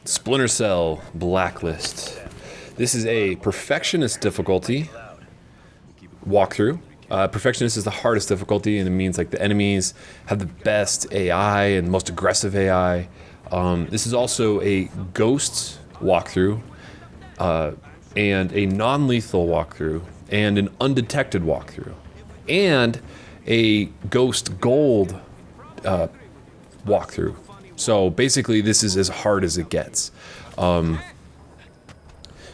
Splinter Cell Blacklist. This is a Perfectionist difficulty walkthrough. Perfectionist is the hardest difficulty, and it means like the enemies have the best AI and most aggressive AI. This is also a ghost walkthrough, and a non-lethal walkthrough, and an undetected walkthrough, and a ghost gold walkthrough. So basically, this is as hard as it gets.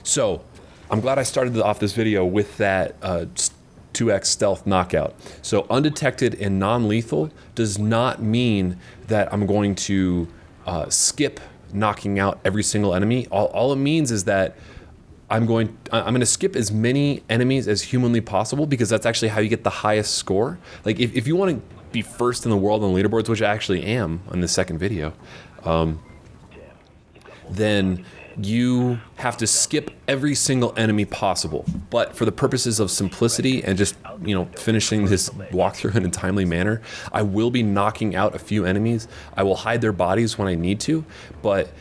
So I'm glad I started off this video with that 2x stealth knockout. So undetected and non-lethal does not mean that I'm going to skip knocking out every single enemy. All it means is that I'm going to skip as many enemies as humanly possible, because that's actually how you get the highest score. Like if you want to be first in the world on leaderboards, which I actually am on the second video, then you have to skip every single enemy possible. But for the purposes of simplicity and just, you know, finishing this walkthrough in a timely manner, I will be knocking out a few enemies. I will hide their bodies when I need to, but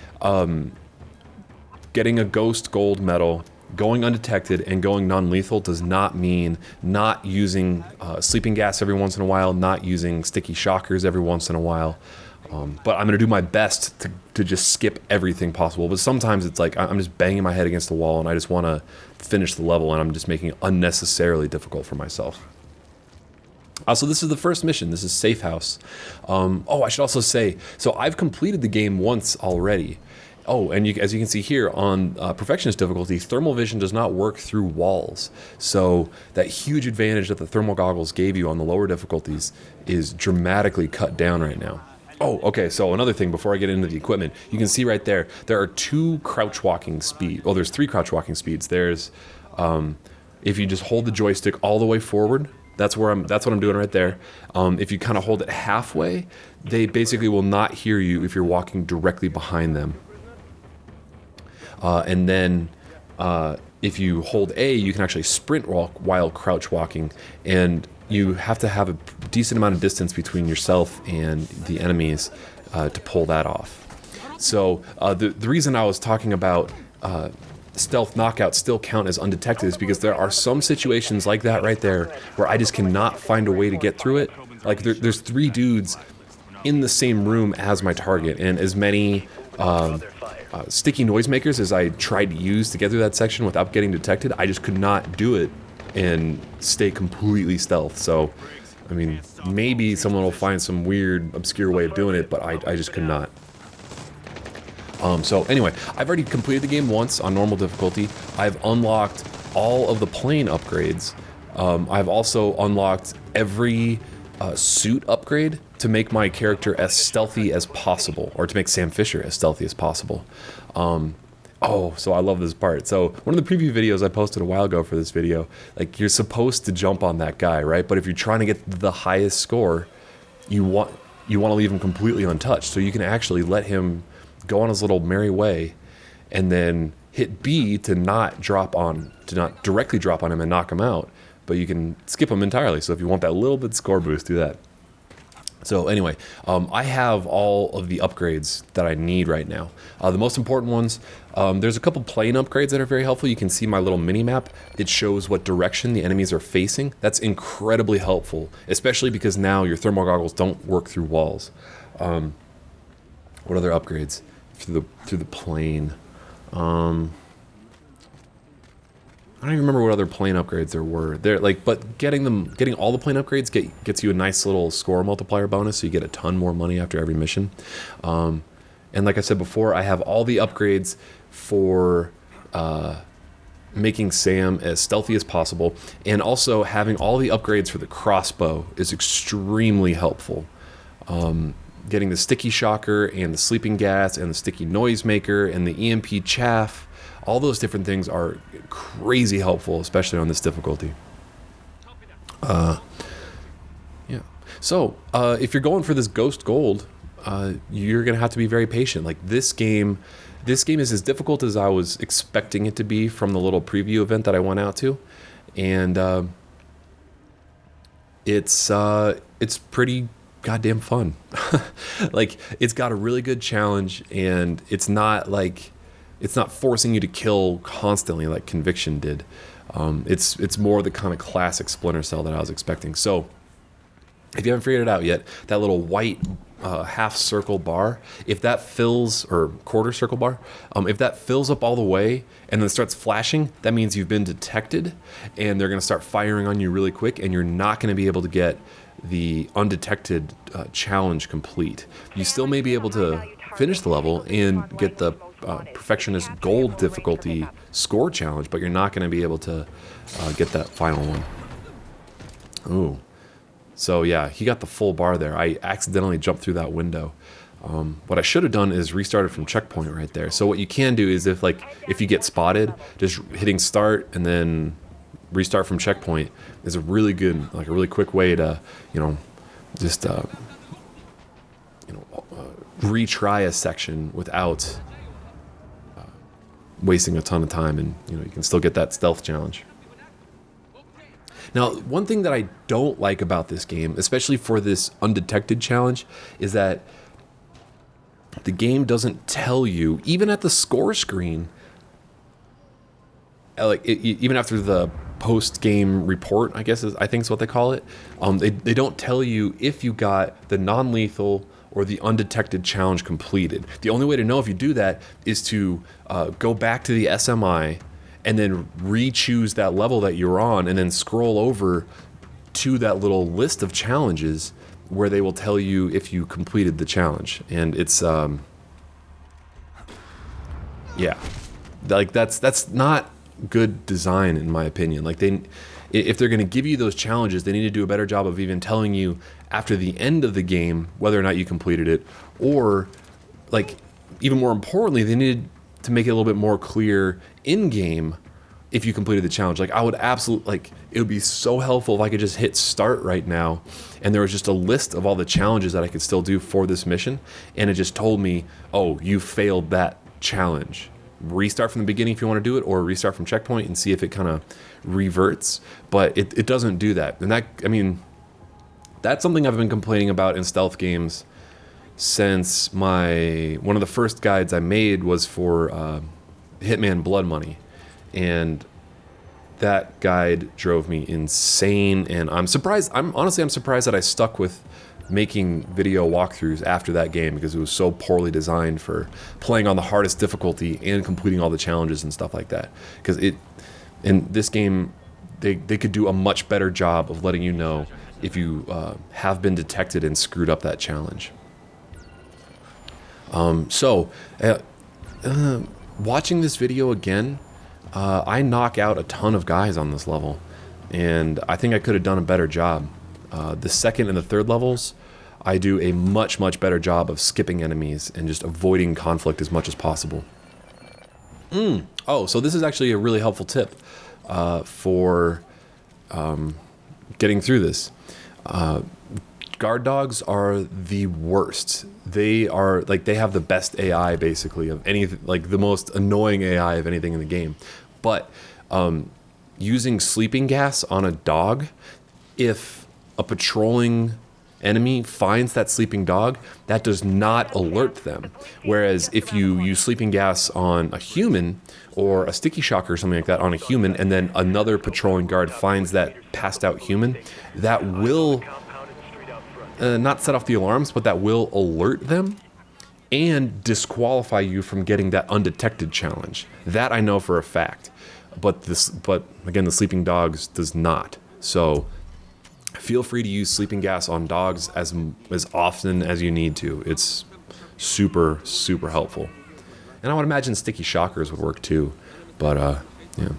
getting a ghost gold medal, going undetected, and going non-lethal does not mean not using sleeping gas every once in a while, not using sticky shockers every once in a while. But I'm going to do my best to just skip everything possible. But sometimes it's like I'm just banging my head against the wall and I just want to finish the level, and I'm just making it unnecessarily difficult for myself. So this is the first mission. This is Safehouse. Oh, I should also say, so I've completed the game once already. Oh, and as you can see here on Perfectionist difficulty, thermal vision does not work through walls. So that huge advantage that the thermal goggles gave you on the lower difficulties is dramatically cut down right now. Oh, okay, so another thing before I get into the equipment, you can see right there, there are two crouch walking speeds. Well, there's three crouch walking speeds. There's, if you just hold the joystick all the way forward, that's what I'm doing right there. If you kind of hold it halfway, they basically will not hear you if you're walking directly behind them. And then if you hold A, you can actually sprint walk while crouch walking, and you have to have a decent amount of distance between yourself and the enemies to pull that off. So the reason I was talking about stealth knockouts still count as undetected is because there are some situations like that right there where I just cannot find a way to get through it. Like there's three dudes in the same room as my target, and as many sticky noisemakers as I tried to use to get through that section without getting detected, I just could not do it and stay completely stealth. So, I mean, maybe someone will find some weird, obscure way of doing it, but I just could not. So anyway, I've already completed the game once on normal difficulty. I've unlocked all of the plane upgrades. I've also unlocked every suit upgrade to make my character as stealthy as possible, or to make Sam Fisher as stealthy as possible. Oh, so I love this part. So one of the preview videos I posted a while ago for this video, like, you're supposed to jump on that guy, right? But if you're trying to get the highest score, you want to leave him completely untouched. So you can actually let him go on his little merry way, and then hit B to not directly drop on him and knock him out, but you can skip him entirely. So if you want that little bit score boost, do that. So anyway, I have all of the upgrades that I need right now. The most important ones, there's a couple plane upgrades that are very helpful. You can see my little mini map. It shows what direction the enemies are facing. That's incredibly helpful, especially because now your thermal goggles don't work through walls. What other upgrades through the plane? I don't even remember what other plane upgrades there were. But getting all the plane upgrades gets you a nice little score multiplier bonus, so you get a ton more money after every mission. And like I said before, I have all the upgrades for making Sam as stealthy as possible, and also having all the upgrades for the crossbow is extremely helpful. Getting the sticky shocker and the sleeping gas and the sticky noisemaker and the EMP chaff, all those different things are crazy helpful, especially on this difficulty. Yeah. So if you're going for this ghost gold, you're gonna have to be very patient. Like this game is as difficult as I was expecting it to be from the little preview event that I went out to, and it's pretty goddamn fun. Like, it's got a really good challenge, and it's not forcing you to kill constantly like Conviction did. It's more the kind of classic Splinter Cell that I was expecting. So if you haven't figured it out yet, that little white half circle bar, if that fills, or quarter circle bar, if that fills up all the way and then starts flashing, that means you've been detected, and they're going to start firing on you really quick, and you're not going to be able to get the Undetected challenge complete. You still may be able to finish the level and get the Perfectionist Gold difficulty score challenge, but you're not going to be able to get that final one. Ooh. So yeah, he got the full bar there. I accidentally jumped through that window. What I should have done is restarted from checkpoint right there. So what you can do is if you get spotted, just hitting start and then restart from checkpoint is a really good, like a really quick way to, just retry a section without wasting a ton of time, and you can still get that stealth challenge. Now, one thing that I don't like about this game, especially for this Undetected challenge, is that the game doesn't tell you, even at the score screen, even after the post-game report, I think is what they call it, they don't tell you if you got the non-lethal or the Undetected challenge completed. The only way to know if you do that is to go back to the SMI and then re-choose that level that you're on, and then scroll over to that little list of challenges where they will tell you if you completed the challenge. And it's yeah, like that's not good design in my opinion. Like, if they're going to give you those challenges, they need to do a better job of even telling you after the end of the game whether or not you completed it, or like, even more importantly, they need to make it a little bit more clear in game if you completed the challenge. Like, I would absolutely, it would be so helpful if I could just hit start right now and there was just a list of all the challenges that I could still do for this mission, and it just told me, oh, you failed that challenge. Restart from the beginning if you want to do it, or restart from checkpoint and see if it kind of reverts. But it doesn't do that. And that's something I've been complaining about in stealth games since one of the first guides I made was for Hitman Blood Money, and that guide drove me insane. And I'm surprised that I stuck with making video walkthroughs after that game, because it was so poorly designed for playing on the hardest difficulty and completing all the challenges and stuff like that. Because in this game, they could do a much better job of letting you know if you have been detected and screwed up that challenge. Watching this video again, I knock out a ton of guys on this level, and I think I could have done a better job. The second and the third levels, I do a much better job of skipping enemies and just avoiding conflict as much as possible. Oh, so this is actually a really helpful tip for getting through this. Guard dogs are the worst. They have the best AI basically of anything, like the most annoying AI of anything in the game. But using sleeping gas on a dog, if a patrolling enemy finds that sleeping dog, that does not alert them. Whereas if you use sleeping gas on a human, or a sticky shock or something like that on a human, and then another patrolling guard finds that passed out human, that will not set off the alarms, but that will alert them and disqualify you from getting that Undetected challenge. That I know for a fact. But again, the sleeping dogs does not. So feel free to use sleeping gas on dogs as often as you need to. It's super helpful. And I would imagine sticky shockers would work too. But yeah.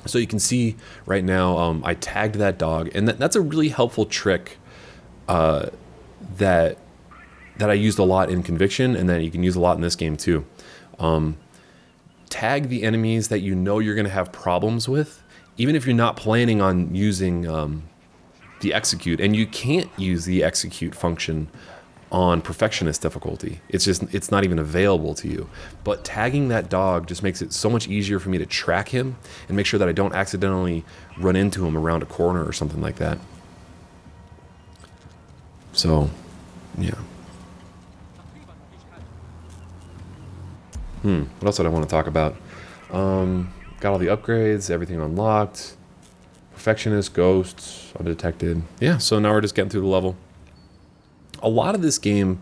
So you can see right now, I tagged that dog, and that's a really helpful trick that I used a lot in Conviction, and that you can use a lot in this game too. Tag the enemies that you know you're going to have problems with, even if you're not planning on using the execute. And you can't use the execute function on Perfectionist difficulty. It's not even available to you. But tagging that dog just makes it so much easier for me to track him and make sure that I don't accidentally run into him around a corner or something like that. So, yeah. What else did I want to talk about? Got all the upgrades, everything unlocked. Perfectionist, Ghosts, Undetected. Yeah, so now we're just getting through the level. A lot of this game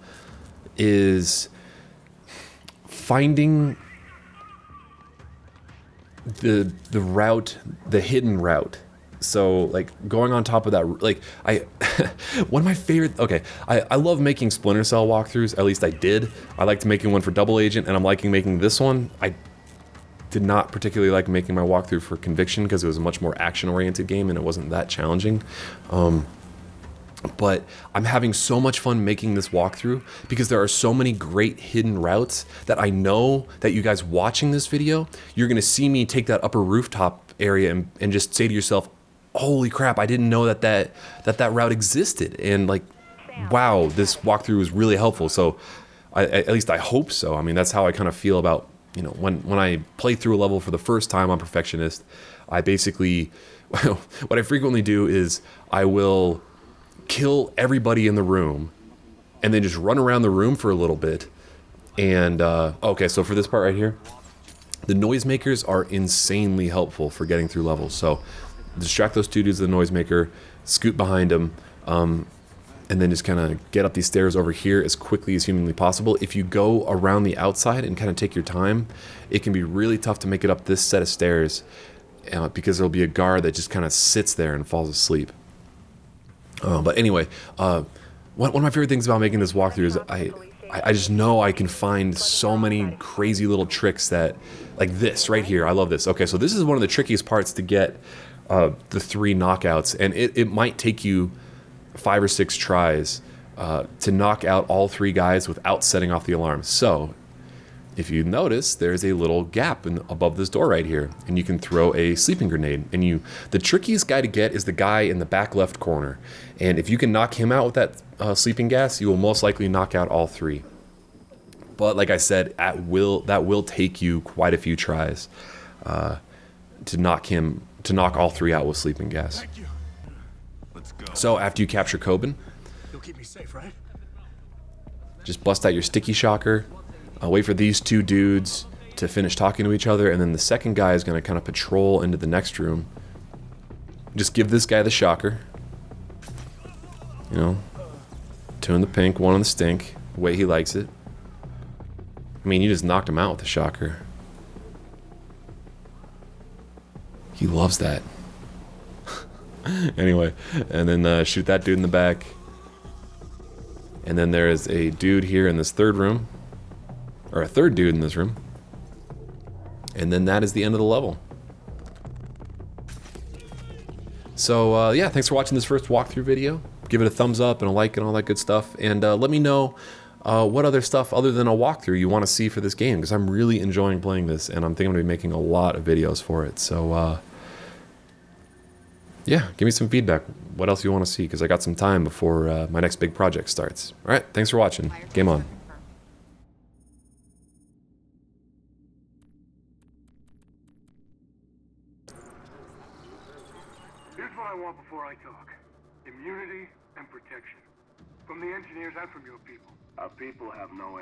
is finding the route, the hidden route. So like going on top of that, like one of my favorite, okay, I love making Splinter Cell walkthroughs, at least I did. I liked making one for Double Agent, and I'm liking making this one. I did not particularly like making my walkthrough for Conviction because it was a much more action-oriented game and it wasn't that challenging. But I'm having so much fun making this walkthrough because there are so many great hidden routes that I know that you guys watching this video, you're gonna see me take that upper rooftop area and just say to yourself, holy crap, I didn't know that route existed. And like, wow, this walkthrough was really helpful. So at least I hope so. I mean, that's how I kind of feel about, you know, when I play through a level for the first time on Perfectionist, I basically, what I frequently do is I will kill everybody in the room and then just run around the room for a little bit. And, okay, so for this part right here, the noisemakers are insanely helpful for getting through levels. So distract those two dudes with the noisemaker, scoot behind them, and then just kind of get up these stairs over here as quickly as humanly possible. If you go around the outside and kind of take your time, it can be really tough to make it up this set of stairs because there'll be a guard that just kind of sits there and falls asleep. But anyway, one of my favorite things about making this walkthrough is I just know I can find so many crazy little tricks that, like this right here, I love this. Okay, so this is one of the trickiest parts to get the 3 knockouts, and it might take you 5 or 6 tries to knock out all 3 guys without setting off the alarm. So if you notice, there's a little gap above this door right here, and you can throw a sleeping grenade. And the trickiest guy to get is the guy in the back left corner. And if you can knock him out with that sleeping gas, you will most likely knock out all 3. But like I said, that will take you quite a few tries to knock all 3 out with sleeping gas. So after you capture KOBIN, you'll keep me safe, right? just bust out your sticky shocker. Wait for these 2 dudes to finish talking to each other, and then the second guy is going to kind of patrol into the next room. Just give this guy the shocker. You know, 2 in the pink, 1 in the stink, the way he likes it. I mean, you just knocked him out with the shocker. He loves that. Anyway, and then shoot that dude in the back. And then there is a dude here in this 3rd room. Or a 3rd dude in this room. And then that is the end of the level. So yeah, thanks for watching this first walkthrough video. Give it a thumbs up and a like and all that good stuff. And let me know what other stuff other than a walkthrough you want to see for this game, because I'm really enjoying playing this, and I'm thinking I'm going to be making a lot of videos for it. So yeah, give me some feedback. What else you want to see, because I got some time before my next big project starts. All right, thanks for watching. Game on. Here's what I want before I talk. Immunity and protection. From the engineers and from your people. Our people have no